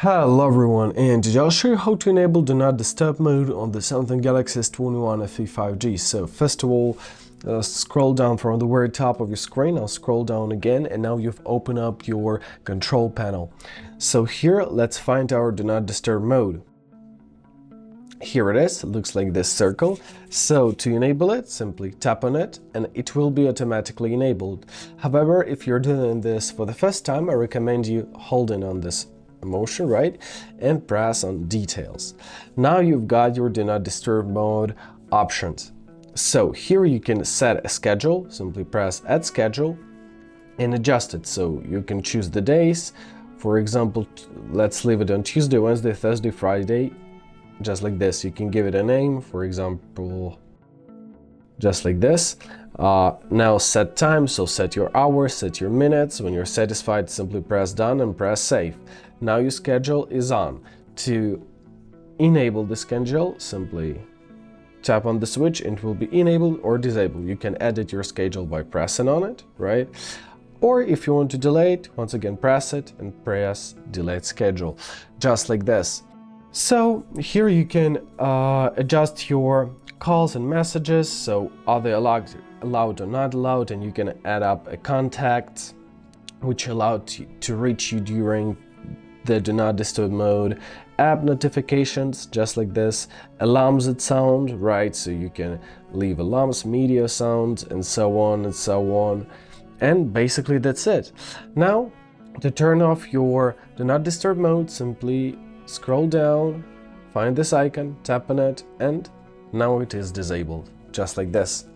Hello everyone, and today I'll show you how to enable Do Not Disturb mode on the Samsung Galaxy S21 FE 5G. So first of all, scroll down from the very top of your screen. I'll scroll down again, and now you've opened up your control panel. So here, let's find our Do Not Disturb mode. Here it is. It looks like this circle. So to enable it, simply tap on it and it will be automatically enabled. However, if you're doing this for the first time, I recommend you holding on this motion, right, and press on details. Now you've got your Do Not Disturb mode options. So here you can set a schedule. Simply press Add Schedule and adjust it. So you can choose the days. For example, let's leave it on Tuesday, Wednesday, Thursday, Friday. Just like this. You can give it a name, for example, just like this. Now set time, so set your hours, set your minutes. When you're satisfied, simply press done and press save. Now your schedule is on. To enable the schedule, simply tap on the switch and it will be enabled or disabled. You can edit your schedule by pressing on it, right? Or if you want to delay it, once again press it and press delete schedule, just like this. So here you can adjust your calls and messages, so are they allowed or not allowed, and you can add up a contact which allowed to reach you during the Do Not Disturb mode, app notifications, just like this, alarms that sound, right, so you can leave alarms, media sounds, and so on and so on, and basically that's it. Now to turn off your Do Not Disturb mode, simply scroll down, find this icon, tap on it, and now it is disabled, just like this.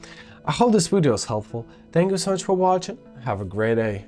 I hope this video is helpful. Thank you so much for watching. Have a great day.